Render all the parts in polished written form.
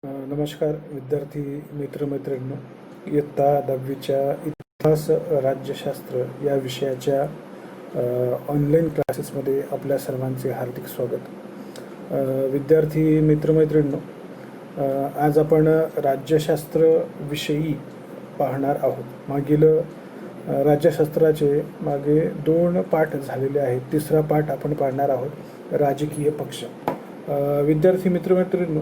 नमस्कार विद्यार्थी मित्रमैत्रिणींनो. इयत्ता 10वीच्या इतिहास राज्यशास्त्र या विषयाच्या ऑनलाईन क्लासेसमध्ये आपल्या सर्वांचे हार्दिक स्वागत. विद्यार्थी मित्रमैत्रिणींनो, आज आपण राज्यशास्त्र विषयी पाहणार आहोत. मागील राज्यशास्त्राचे मागे 2 पाठ झालेले आहेत. तिसरा पाठ आपण पाहणार आहोत, राजकीय पक्ष. विद्यार्थी मित्रमैत्रिणींनो,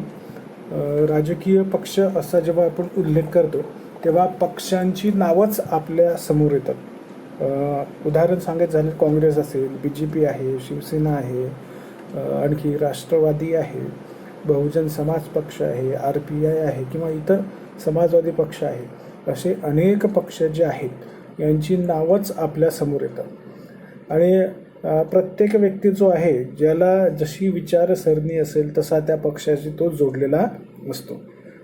राजकीय पक्ष असा जेव्हा आपण उल्लेख करतो तेव्हा पक्षांची नावच आपल्या समोर येतात. उदाहरण सांगायचं झालं, काँग्रेस असेल, BJP आहे, शिवसेना आहे, आणखी राष्ट्रवादी आहे, बहुजन समाज पक्ष आहे, RPI आहे किंवा इतर समाजवादी पक्ष आहे. असे अनेक पक्ष जे आहेत यांची नावच आपल्या समोर येतात. आणि प्रत्येक व्यक्ती जो आहे, ज्याला जशी विचारसरणी असेल तसा त्या पक्षाशी तो जोडलेला असतो.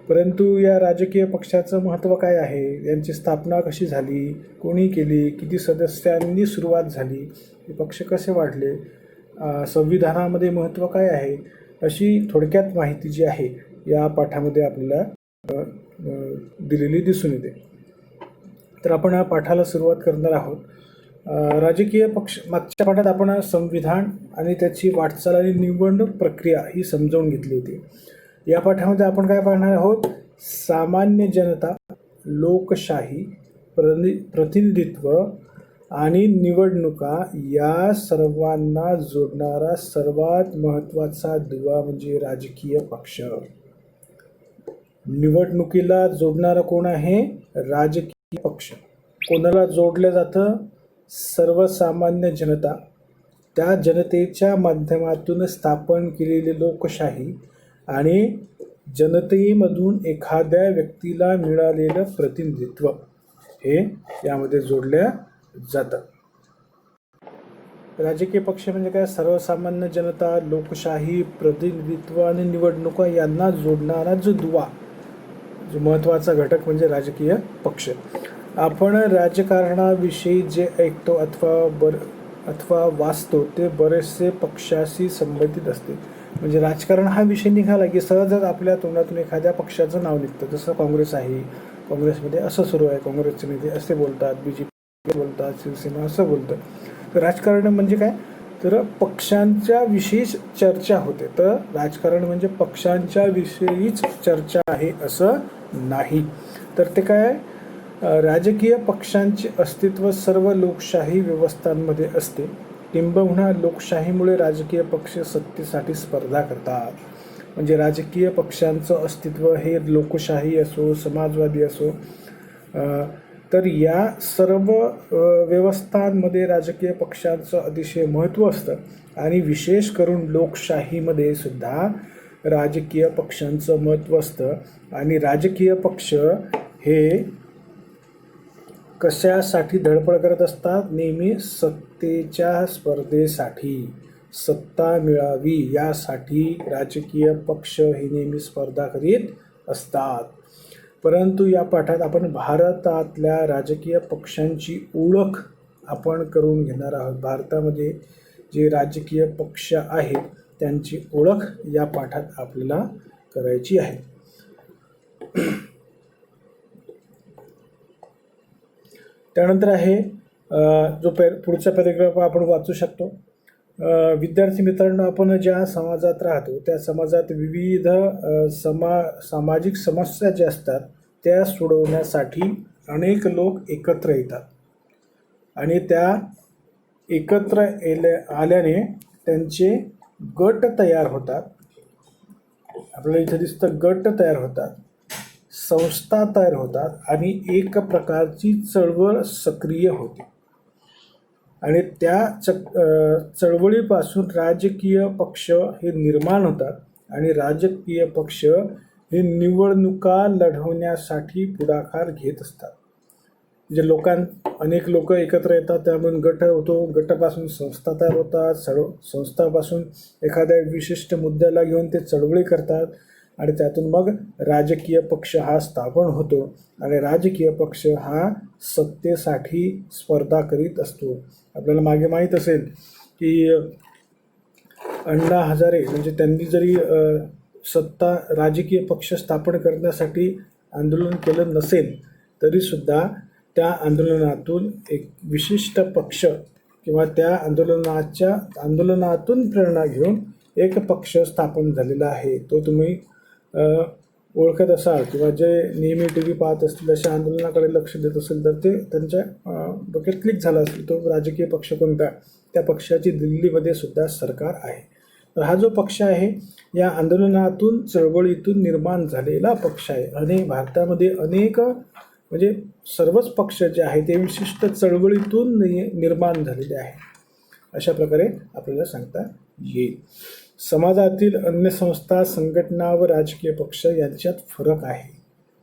परंतु या राजकीय पक्षाचं महत्त्व काय आहे, यांची स्थापना कशी झाली, कोणी केली, किती सदस्यांनी सुरुवात झाली, हे पक्ष कसे वाढले, संविधानामध्ये महत्त्व काय आहे, अशी थोडक्यात माहिती जी आहे या पाठामध्ये आपल्याला दिलेली दिसून येते. तर आपण या पाठाला सुरुवात करणार आहोत. राजकीय पक्ष, मागच्या पाठात आपण संविधान आणि त्याची वाटचाल आणि निवडणूक प्रक्रिया ही समजावून घेतली होती. या पाठामध्ये आपण काय पाहणार आहोत, सामान्य जनता, लोकशाही, प्रतिनिधित्व आणि निवडणुका या सर्वांना जोडणारा सर्वात महत्त्वाचा दुवा म्हणजे राजकीय पक्ष. निवडणुकीला जोडणारा कोण आहे, राजकीय पक्ष. कोणाला जोडलं जातं, सर्वसामान्य जनता. त्या जनतेच्या माध्यमातून स्थापन केलेली लोकशाही आणि जनतेमधून एखाद्या व्यक्तीला मिळालेलं प्रतिनिधित्व हे यामध्ये जोडल्या जातं. राजकीय पक्ष म्हणजे काय, सर्वसामान्य जनता, लोकशाही, प्रतिनिधित्व आणि निवडणुका यांना जोडणारा जो दुवा, जो महत्त्वाचा घटक म्हणजे राजकीय पक्ष. आपण राजकारणाविषयी जे ऐकतो अथवा वाचतो ते बरेचसे पक्षाशी संबंधित असते. म्हणजे राजकारण हा विषय निघाला की सहजच आपल्या तोंडातून एखाद्या पक्षाचं नाव निघतं. जसं काँग्रेस आहे, काँग्रेसमध्ये असं सुरू आहे, काँग्रेसचे नेते असे बोलतात, BJP बोलतात, शिवसेना असं बोलतं. तर राजकारण म्हणजे काय, तर पक्षांच्या विषयीच चर्चा होते. तर राजकारण म्हणजे पक्षांच्या विषयीच चर्चा आहे असं नाही. तर ते काय, राजकीय पक्षांचे अस्तित्व सर्व लोकशाही व्यवस्थांमध्ये असते. किंबहुना लोकशाहीमुळे राजकीय पक्ष सत्तेसाठी स्पर्धा करतात. म्हणजे राजकीय पक्षांचं अस्तित्व हे लोकशाही असो, समाजवादी असो, तर या सर्व व्यवस्थांमध्ये राजकीय पक्षांचं अतिशय महत्त्व असतं. आणि विशेष करून लोकशाहीमध्ये सुद्धा राजकीय पक्षांचं महत्त्व असतं. आणि राजकीय पक्ष हे कशासाठी धडपड करत असतात, नेहमी सत्तेच्या स्पर्धेसाठी, सत्ता मिळावी यासाठी राजकीय पक्ष हे नेहमी स्पर्धा करीत असतात. परंतु या पाठात आपण भारतातल्या राजकीय पक्षांची ओळख आपण करून घेणार आहोत. भारतामध्ये जे राजकीय पक्ष आहेत त्यांची ओळख या पाठात आपल्याला करायची आहे. त्यानंतर आहे जो पुढचा पॅरेग्राफ आपण वाचू शकतो. विद्यार्थी मित्रांनो, आपण ज्या समाजात राहतो त्या समाजात विविध सामाजिक समस्या ज्या असतात त्या सोडवण्यासाठी अनेक लोक एकत्र येतात. आणि त्या एकत्र आल्याने त्यांचे गट तयार होतात. आपल्याला इथे दिसतं, गट तयार होतात, संस्था तयार होतात आणि एक प्रकारची चळवळ सक्रिय होते. आणि त्या चळवळीपासून राजकीय पक्ष हे निर्माण होतात. आणि राजकीय पक्ष हे निवडणुका लढवण्यासाठी पुढाकार घेत असतात. म्हणजे अनेक लोक एकत्र येतात, त्यामुळे गट होतो, गटापासून संस्था तयार होतात, संस्थापासून एखाद्या विशिष्ट मुद्द्याला घेऊन ते चळवळी करतात. आणि त्यातून मग राजकीय पक्ष हा स्थापन होतो. आणि राजकीय पक्ष हा सत्तेसाठी स्पर्धा करीत असतो. आपल्याला मागे माहीत असेल की अण्णा हजारे म्हणजे त्यांनी जरी सत्ता राजकीय पक्ष स्थापन करण्यासाठी आंदोलन केलं नसेल तरीसुद्धा त्या आंदोलनातून एक विशिष्ट पक्ष किंवा त्या आंदोलनातून प्रेरणा घेऊन एक पक्ष स्थापन झालेला आहे. तो तुम्ही ओळखत असाल किंवा जे नेहमी टी व्ही पाहत असतील अशा आंदोलनाकडे लक्ष देत असेल तर ते त्यांच्या डोक्यात क्लिक झाला असेल. तो राजकीय पक्ष कोणता? त्या पक्षाची दिल्लीमध्ये सुद्धा सरकार आहे. तर हा जो पक्ष आहे या आंदोलनातून चळवळीतून निर्माण झालेला पक्ष आहे. आणि भारतामध्ये अनेक म्हणजे सर्वच पक्ष जे आहे ते विशिष्ट चळवळीतून निर्माण झालेले आहे अशा प्रकारे आपल्याला सांगता येईल. समाजातील अन्य संस्था, संघटना व राजकीय पक्ष यांच्यात फरक आहे.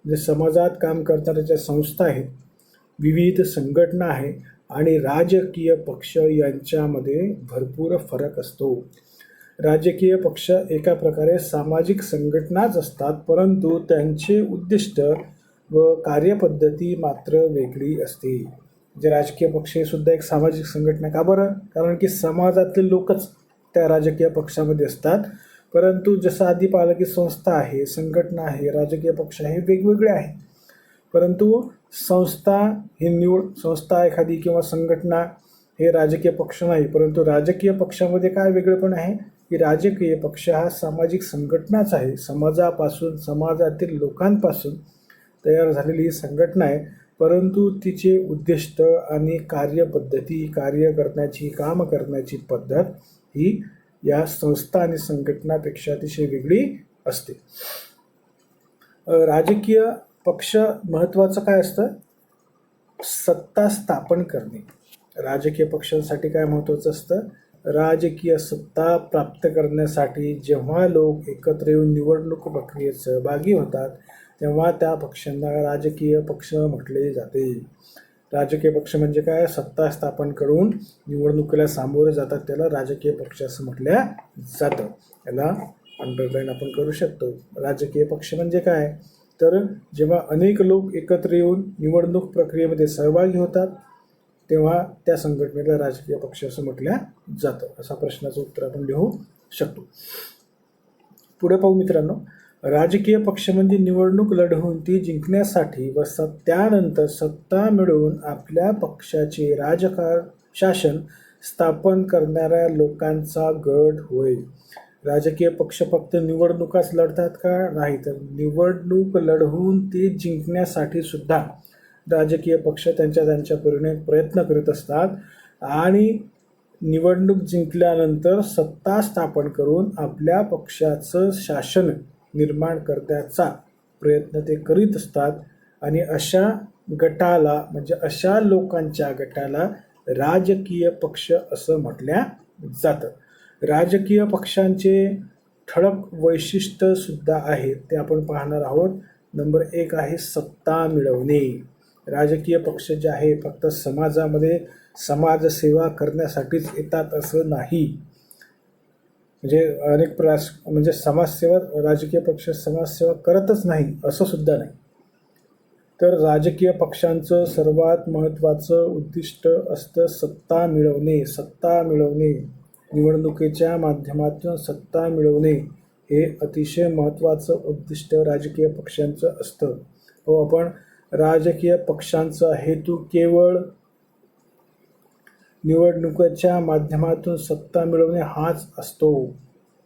म्हणजे समाजात काम करणाऱ्या ज्या संस्था आहेत, विविध संघटना आहे आणि राजकीय पक्ष यांच्यामध्ये भरपूर फरक असतो. राजकीय पक्ष एका प्रकारे सामाजिक संघटनाच असतात, परंतु त्यांचे उद्दिष्ट व कार्यपद्धती मात्र वेगळी असते. जे राजकीय पक्ष हे सुद्धा एक सामाजिक संघटना. का बरं? कारण की समाजातले लोकच त्या राजकीय पक्षामध्ये असतात. परंतु जसं आधी पाहिलं की संस्था आहे, संघटना आहे, राजकीय पक्ष आहे, वेगवेगळे आहे. परंतु संस्था एखादी किंवा संघटना हे राजकीय पक्ष नाही. परंतु राजकीय पक्षामध्ये काय वेगळेपण आहे की राजकीय पक्ष हा सामाजिक संघटनाच आहे. समाजापासून, समाजातील लोकांपासून तयार झालेली ही संघटना आहे. परंतु तिचे उद्दिष्ट आणि कार्यपद्धती, काम करण्याची पद्धत ही या संस्था आणि संघटनापेक्षा अतिशय वेगळी असते. राजकीय पक्ष महत्त्वाचं काय असतं? सत्ता स्थापन करणे. राजकीय पक्षांसाठी काय महत्त्वाचं असतं? राजकीय सत्ता प्राप्त करण्यासाठी जेव्हा लोक एकत्र येऊन निवडणूक प्रक्रियेत सहभागी होतात तेव्हा त्या पक्षांना राजकीय पक्ष म्हटले जाते. राजकीय पक्ष म्हणजे काय? सत्ता स्थापन करून निवडणुकीला सामोरे जातात त्याला राजकीय पक्ष असं म्हटलं जातं. याला अंडरलाईन आपण करू शकतो. राजकीय पक्ष म्हणजे काय? तर जेव्हा अनेक लोक एकत्र येऊन निवडणूक प्रक्रियेमध्ये सहभागी होतात तेव्हा त्या संघटनेला राजकीय पक्ष असं म्हटलं जातं. असा प्रश्नाचं उत्तर आपण लिहू शकतो. पुढे पाहू मित्रांनो. राजकीय पक्ष म्हणजे निवडणूक लढवून ती जिंकण्यासाठी व त्यानंतर सत्ता मिळवून आपल्या पक्षाचे शासन स्थापन करणाऱ्या लोकांचा गट होय. राजकीय पक्ष फक्त निवडणुकाच लढतात का? नाही, तर निवडणूक लढवून ती जिंकण्यासाठी सुद्धा राजकीय पक्ष त्यांच्या परीने प्रयत्न करीत असतात आणि निवडणूक जिंकल्यानंतर सत्ता स्थापन करून आपल्या पक्षाचं शासन निर्माण करण्याचा प्रयत्न ते करीत असतात. आणि अशा गटाला म्हणजे अशा लोकांच्या गटाला राजकीय पक्ष असं म्हटल्या जातं. राजकीय पक्षांचे ठळक वैशिष्ट्य सुद्धा आहेत, ते आपण पाहणार आहोत. नंबर 1 आहे सत्ता मिळवणे. राजकीय पक्ष जे आहे फक्त समाजामध्ये समाजसेवा करण्यासाठीच येतात असं नाही. म्हणजे समाजसेवा राजकीय पक्ष समाजसेवा करतच नाही असं सुद्धा नाही. तर राजकीय पक्षांचं सर्वात महत्त्वाचं उद्दिष्ट असतं सत्ता मिळवणे. सत्ता मिळवणे, निवडणुकीच्या माध्यमातून सत्ता मिळवणे हे अतिशय महत्त्वाचं उद्दिष्ट राजकीय पक्षांचं असतं. आपण राजकीय पक्षांचा हेतू केवळ निवडणुकीच्या माध्यमातून सत्ता मिळवणे हाच असतो.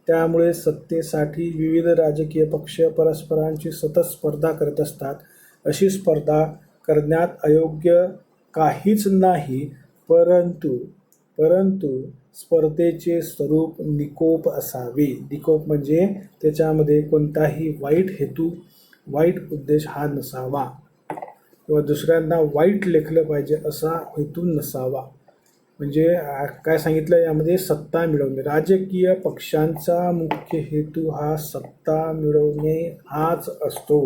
त्यामुळे सत्तेसाठी विविध राजकीय पक्ष परस्परांची सतत स्पर्धा करत असतात. अशी स्पर्धा करण्यात अयोग्य काहीच नाही, परंतु स्पर्धेचे स्वरूप निकोप असावे. निकोप म्हणजे त्याच्यामध्ये कोणताही वाईट हेतू, वाईट उद्देश हा नसावा किंवा दुसऱ्यांना वाईट लेखलं पाहिजे असा हेतू नसावा. म्हणजे काय सांगितलं यामध्ये? सत्ता मिळवणे. राजकीय पक्षांचा मुख्य हेतू हा सत्ता मिळवणे हाच असतो.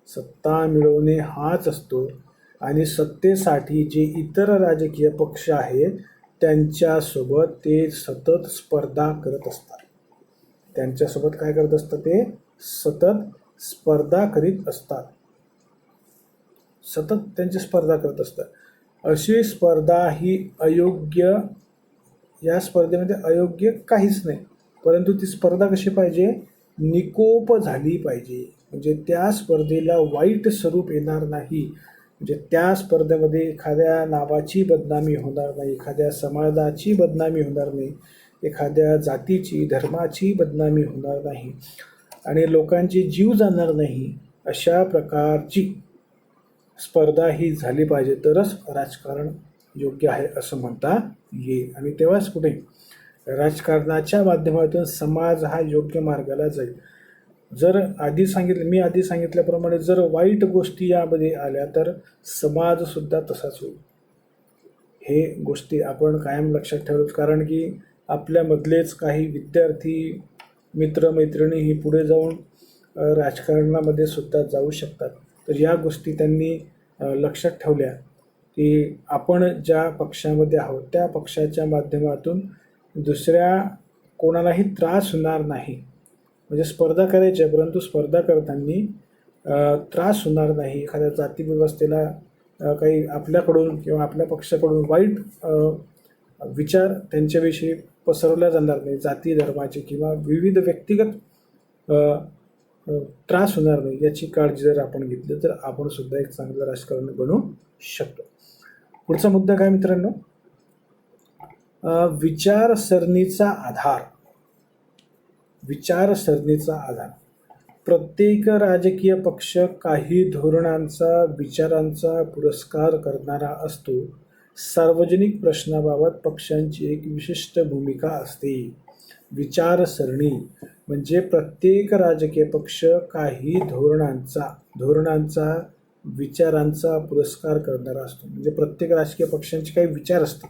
सत्ता मिळवणे हाच असतो. आणि सत्तेसाठी जे इतर राजकीय पक्ष आहेत त्यांच्यासोबत ते सतत स्पर्धा करत असतात. त्यांच्यासोबत काय करत असतात? ते सतत स्पर्धा करीत असतात. सतत त्यांची स्पर्धा करत असतात. अशी स्पर्धा ही अयोग्य, या स्पर्धेमध्ये अयोग्य काहीच नाही. परंतु ती स्पर्धा कशी पाहिजे? निकोप झाली पाहिजे. म्हणजे त्या स्पर्धेला वाईट स्वरूप येणार नाही. म्हणजे त्या स्पर्धेमध्ये एखाद्या नावाची बदनामी होणार नाही, एखाद्या समाजाची बदनामी होणार नाही, एखाद्या जातीची धर्माची बदनामी होणार नाही आणि लोकांचे जीव जाणार नाही. अशा प्रकारची स्पर्धा ही झाली पाहिजे, तरच राजकारण योग्य आहे असं म्हणता येईल. आणि तेव्हाच कुठे राजकारणाच्या माध्यमातून समाज हा योग्य मार्गाला जाईल. जर मी आधी सांगितल्याप्रमाणे जर वाईट गोष्टी यामध्ये आल्या तर समाजसुद्धा तसाच होईल. हे गोष्टी आपण कायम लक्षात ठेवू, कारण की आपल्यामधलेच काही विद्यार्थी मित्रमैत्रिणी ही पुढे जाऊन राजकारणामध्ये सुद्धा जाऊ शकतात. तर या गोष्टी त्यांनी लक्षात ठेवल्या की आपण ज्या पक्षामध्ये आहोत त्या पक्षाच्या माध्यमातून दुसऱ्या कोणालाही त्रास होणार नाही. म्हणजे स्पर्धा करायची आहे, परंतु स्पर्धा करताना त्रास होणार नाही. एखाद्या जातीव्यवस्थेला काही आपल्याकडून किंवा आपल्या पक्षाकडून वाईट विचार त्यांच्याविषयी पसरवला जाणार नाही. जाती धर्माचे किंवा विविध व्यक्तिगत त्रास होणार नाही याची काळजी जर आपण घेतली तर आपण सुद्धा एक चांगलं राजकारण बनवू शकतो. पुढचा मुद्दा काय मित्रांनो, विचारसरणीचा आधार. विचारसरणीचा आधार. प्रत्येक राजकीय पक्ष काही धोरणांचा विचारांचा पुरस्कार करणारा असतो. सार्वजनिक प्रश्नाबाबत पक्षांची एक विशिष्ट भूमिका असते. विचारसरणी म्हणजे प्रत्येक राजकीय पक्ष काही धोरणांचा विचारांचा पुरस्कार करणारा असतो. म्हणजे प्रत्येक राजकीय पक्षांचे काही विचार असतात,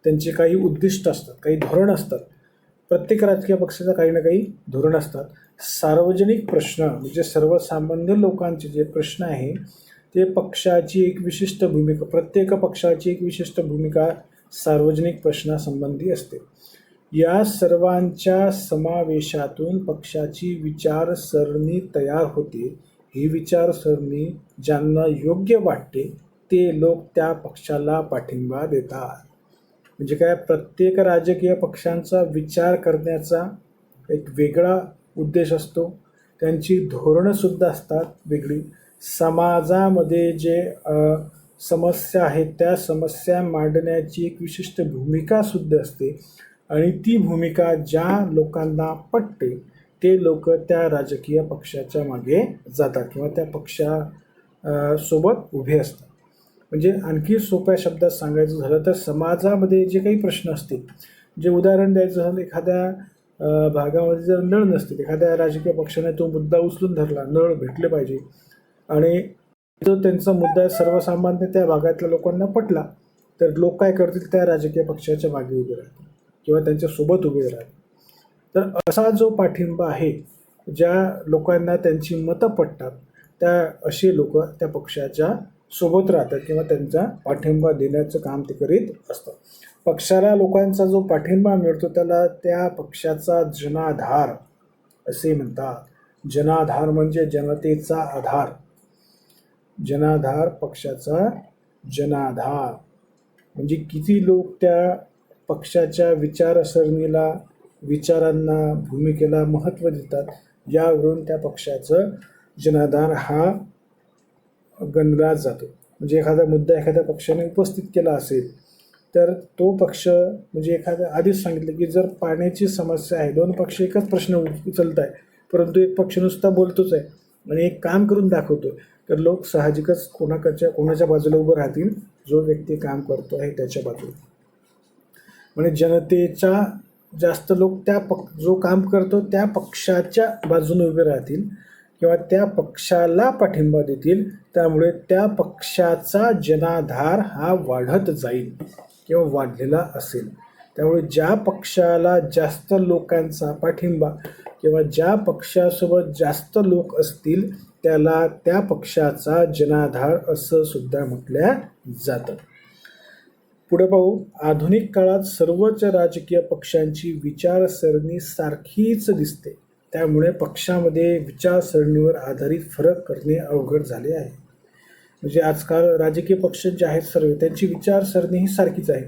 त्यांचे काही उद्दिष्ट असतात, काही धोरण असतात. प्रत्येक राजकीय पक्षाचं काही ना काही धोरण असतात. सार्वजनिक प्रश्न म्हणजे सर्वसामान्य लोकांचे जे प्रश्न आहे ते पक्षाची एक विशिष्ट भूमिका, प्रत्येक पक्षाची एक विशिष्ट भूमिका सार्वजनिक प्रश्नासंबंधी असते. या सर्वांच्या समावेशातून पक्षाची विचारसरणी तयार होते. ही विचारसरणी ज्यांना योग्य वाटते ते लोक त्या पक्षाला पाठिंबा देतात. म्हणजे काय, प्रत्येक राजकीय पक्षांचा विचार करण्याचा एक वेगळा उद्देश असतो. त्यांची धोरणंसुद्धा असतात वेगळी. समाजामध्ये जे समस्या आहेत त्या समस्या मांडण्याची एक विशिष्ट भूमिकासुद्धा असते आणि ती भूमिका ज्या लोकांना पटते ते लोक त्या राजकीय पक्षाच्या मागे जातात किंवा त्या पक्षासोबत उभे असतात. म्हणजे आणखी सोप्या शब्दात सांगायचं झालं तर समाजामध्ये जे काही प्रश्न असतील, जे उदाहरण द्यायचं झालं, एखाद्या भागामध्ये जर नळ नसतील, एखाद्या राजकीय पक्षाने तो मुद्दा उचलून धरला, नळ भेटले पाहिजे, आणि जो त्यांचा मुद्दा सर्वसामान्य त्या भागातल्या लोकांना पटला तर लोक काय करतील, त्या राजकीय पक्षाच्या मागे उभे राहतील किंवा त्यांच्यासोबत उभे राहतील. तर असा जो पाठिंबा आहे, ज्या लोकांना त्यांची मतं पटतात असे लोक त्या पक्षाच्या सोबत राहतात किंवा त्यांचा पाठिंबा देण्याचं काम ते करीत असतात. पक्षाला लोकांचा जो पाठिंबा मिळतो त्याला त्या पक्षाचा जनाधार असे म्हणतात. जनाधार म्हणजे जनतेचा आधार. जनाधार, पक्षाचा जनाधार म्हणजे किती लोक त्या पक्षाच्या विचारसरणीला, विचारांना, भूमिकेला महत्त्व देतात यावरून त्या पक्षाचं जनाधार हा गणला जातो. म्हणजे एखादा मुद्दा एखाद्या पक्षाने उपस्थित केला असेल तर तो पक्ष, म्हणजे एखादा, आधीच सांगितलं की जर पाण्याची समस्या आहे, दोन पक्ष एकच प्रश्न उचलत आहे परंतु एक पक्ष नुसता बोलतोच आहे आणि एक काम करून दाखवतो, तर लोक साहजिकच कोणाच्या बाजूला उभं राहतील, जो व्यक्ती काम करतो आहे त्याच्या बाजूला. म्हणजे जनतेच्या जास्त लोक जो काम करतो त्या पक्षाच्या बाजूने उभे राहतील किंवा त्या पक्षाला पाठिंबा देतील. त्यामुळे त्या पक्षाचा जनाधार हा वाढत जाईल किंवा वाढलेला असेल. त्यामुळे ज्या पक्षाला जास्त लोकांचा पाठिंबा किंवा ज्या पक्षासोबत जास्त लोक असतील त्याला त्या पक्षाचा जनाधार असं सुद्धा म्हटल्या जातं. पुढे पाहू. आधुनिक काळात सर्वच राजकीय पक्षांची विचारसरणी सारखीच दिसते. त्यामुळे पक्षामध्ये विचारसरणीवर आधारित फरक करणे अवघड झाले आहे. म्हणजे आजकाल राजकीय पक्ष जे आहेत सर्व त्यांची विचारसरणी ही सारखीच आहे.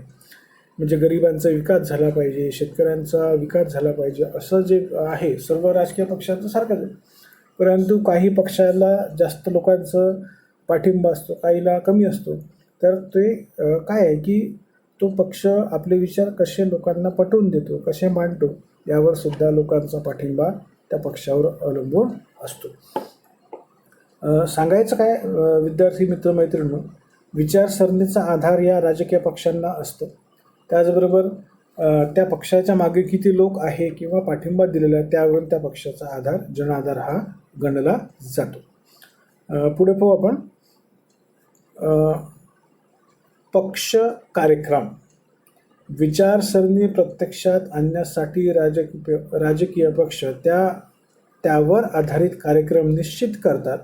म्हणजे गरिबांचा विकास झाला पाहिजे, शेतकऱ्यांचा विकास झाला पाहिजे, असं जे आहे सर्व राजकीय पक्षांचं सारखंच आहे. परंतु काही पक्षाला जास्त लोकांचं पाठिंबा असतो, काहीला कमी असतो. तर ते काय आहे की तो पक्ष आपले विचार कसे लोकांना पटवून देतो, कसे मांडतो, यावर सुद्धा लोकांचा पाठिंबा त्या पक्षावर अवलंबून असतो. सांगायचं काय विद्यार्थी मित्रमैत्रिणींनो, विचारसरणीचा आधार या राजकीय पक्षांना असतो. त्याचबरोबर त्या पक्षाच्या मागे किती लोक आहे किंवा पाठिंबा दिलेला आहे त्यावरून त्या पक्षाचा आधार जनाधार हा गणला जातो. पुढे पाहू आपण पक्ष कार्यक्रम. विचारसरणी प्रत्यक्षात आणण्यासाठी राजकीय पक्ष त्यावर आधारित कार्यक्रम निश्चित करतात.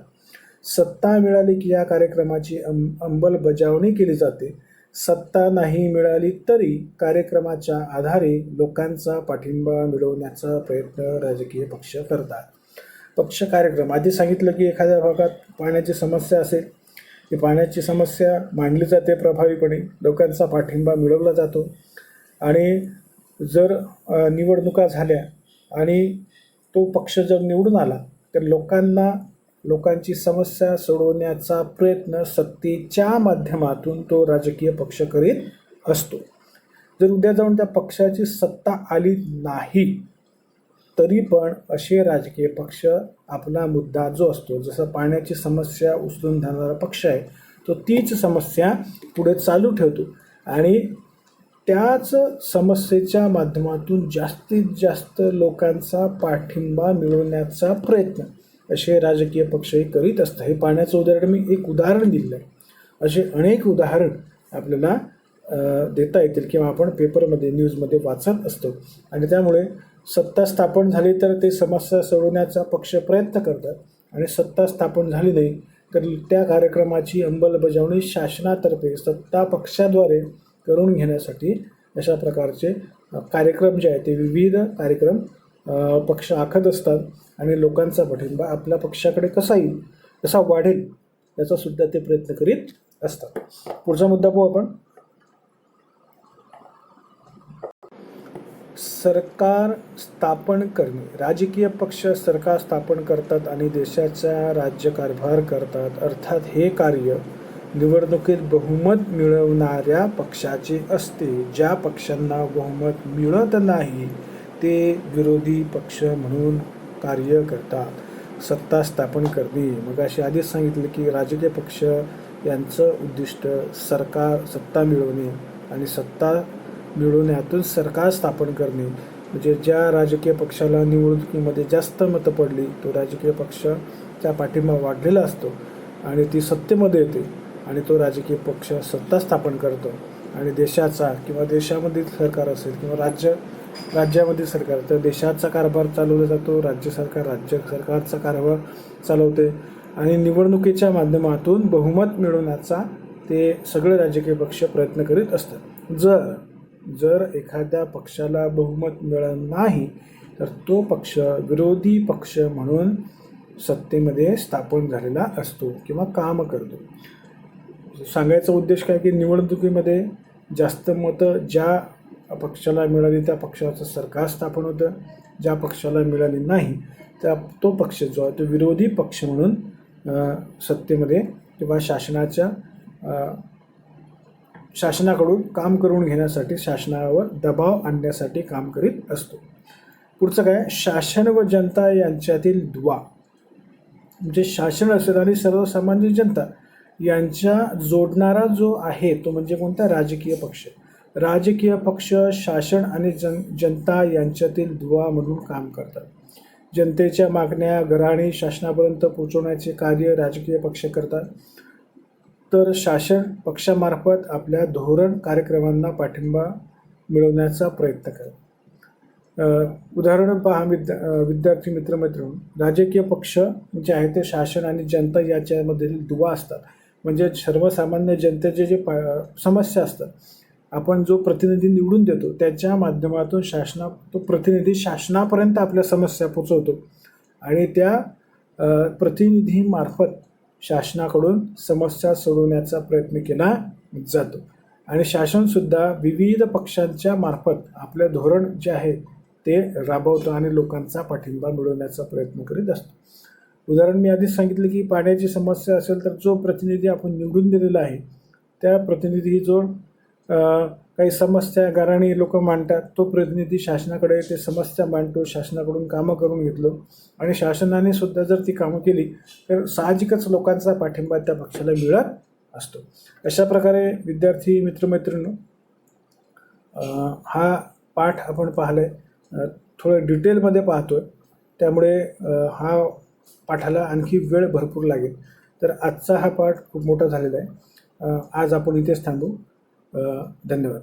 सत्ता मिळाली की या कार्यक्रमाची अंमलबजावणी केली जाते. सत्ता नाही मिळाली तरी कार्यक्रमाच्या आधारे लोकांचा पाठिंबा मिळवण्याचा प्रयत्न राजकीय पक्ष करतात. पक्ष कार्यक्रम आधी सांगितलं की एखाद्या भागात पाण्याची समस्या असेल, ही पाण्याची समस्या मांडली जाते प्रभावीपणे, लोकांचा पाठिंबा मिळवला जातो आणि जर निवडणुका झाल्या आणि तो पक्ष जर निवडून आला तर लोकांची समस्या सोडवण्याचा प्रयत्न सत्तेच्या माध्यमातून तो राजकीय पक्ष करीत असतो. जर उद्या जाऊन त्या पक्षाची सत्ता आली नाही तरी पण असे राजकीय पक्ष आपला मुद्दा जो असतो, जसं पाण्याची समस्या उचलून धरणारा पक्ष आहे, तो तीच समस्या पुढे चालू ठेवतो आणि त्याच समस्येच्या माध्यमातून जास्तीत जास्त लोकांचा पाठिंबा मिळवण्याचा प्रयत्न असे राजकीय पक्षही करीत असतात. हे पाण्याचं उदाहरण मी एक उदाहरण दिलं आहे. असे अनेक उदाहरण आपल्याला देता येतील किंवा आपण पेपरमध्ये न्यूजमध्ये वाचत असतो. आणि त्यामुळे सत्ता स्थापन झाली तर ते समस्या सोडवण्याचा पक्ष प्रयत्न करतात आणि सत्ता स्थापन झाली नाही तर त्या कार्यक्रमाची अंमलबजावणी शासनातर्फे सत्ता पक्षाद्वारे करून घेण्यासाठी अशा प्रकारचे कार्यक्रम जे आहेत ते विविध कार्यक्रम पक्ष आखत असतात आणि लोकांचा पाठिंबा आपल्या पक्षाकडे कसा येईल, कसा वाढेल, याचा सुद्धा ते प्रयत्न करीत असतात. पुढचा मुद्दा पाहू आपण सरकार स्थापन करणे. राजकीय पक्ष सरकार स्थापन करतात आणि देशाचा राज्यकारभार करतात. अर्थात हे कार्य निवडणुकीत बहुमत मिळवणाऱ्या पक्षाचे असते. ज्या पक्षांना बहुमत मिळत नाही ते विरोधी पक्ष म्हणून कार्य करतात. सत्ता स्थापन करणे. मग अशी आधीच सांगितले की राजकीय पक्ष यांचं उद्दिष्ट सत्ता मिळवणे आणि सत्ता मिळवण्यातून सरकार स्थापन करणे. म्हणजे ज्या राजकीय पक्षाला निवडणुकीमध्ये जास्त मतं पडली तो राजकीय पक्षाचा पाठिंबा वाढलेला असतो आणि ती सत्तेमध्ये येते आणि तो राजकीय पक्ष सत्ता स्थापन करतो आणि देशाचा किंवा देशामधील सरकार असेल किंवा राज्यामधील सरकार तर देशाचा कारभार चालवला जातो. राज्य सरकारचा कारभार चालवते आणि निवडणुकीच्या माध्यमातून बहुमत मिळवण्याचा ते सगळे राजकीय पक्ष प्रयत्न करीत असतात. जर एखाद्या पक्षाला बहुमत मिळत नाही तर तो पक्ष विरोधी पक्ष म्हणून सत्तेमध्ये स्थापन झालेला असतो किंवा काम करतो. सांगायचा उद्देश काय की निवडणुकीमध्ये जास्त मतं ज्या पक्षाला मिळाली त्या पक्षाचं सरकार स्थापन होतं. ज्या पक्षाला मिळाली नाही तो पक्ष जो आहे तो विरोधी पक्ष म्हणून सत्तेमध्ये किंवा शासनाकडून काम करून घेण्यासाठी शासनावर दबाव आणण्यासाठी काम करीत असतो. पुढचं काय शासन व जनता यांच्यातील दुवा. म्हणजे शासन असेल आणि सर्वसामान्य जनता यांच्या जोडणारा जो आहे तो म्हणजे कोणता राजकीय पक्ष. राजकीय पक्ष शासन आणि जनता यांच्यातील दुवा म्हणून काम करतात. जनतेच्या मागण्या गऱ्हाणी शासनापर्यंत पोहोचवण्याचे कार्य राजकीय पक्ष करतात तर शासन पक्षामार्फत आपल्या धोरण कार्यक्रमांना पाठिंबा मिळवण्याचा प्रयत्न करतात. उदाहरण पहा विद्यार्थी मित्रमैत्रिणी. राजकीय पक्ष जे आहे ते शासन आणि जनता याच्यामधील दुवा असतात. म्हणजे सर्वसामान्य जनतेचे जे समस्या असतात आपण जो प्रतिनिधी निवडून देतो त्याच्या माध्यमातून तो प्रतिनिधी शासनापर्यंत आपल्या समस्या पोचवतो आणि त्या प्रतिनिधीमार्फत शासनाकडून समस्या सोडवण्याचा प्रयत्न केला जातो. आणि शासनसुद्धा विविध पक्षांच्या मार्फत आपलं धोरण जे आहे ते राबवतं आणि लोकांचा पाठिंबा मिळवण्याचा प्रयत्न करीत असतो. उदाहरण मी आधीच सांगितलं की पाण्याची समस्या असेल तर जो प्रतिनिधी आपण निवडून दिलेला आहे त्या प्रतिनिधी जो काही समस्या गाऱ्हाणी लोक मांडतात तो प्रतिनिधी शासनाकडे ते समस्या मांडतो, शासनाकडून कामं करून घेतलं आणि शासनाने सुद्धा जर ती कामं केली तर साहजिकच लोकांचा पाठिंबा त्या पक्षाला मिळत असतो. अशा प्रकारे विद्यार्थी मित्रमैत्रिणींनो हा पाठ आपण पाहिलाय, थोडं डिटेलमध्ये पाहतोय, त्यामुळे हा पाठाला आणखी वेळ भरपूर लागेल. तर आजचा हा पाठ खूप मोठा झालेला आहे. आज आपण इथेच थांबू. धन्यवाद.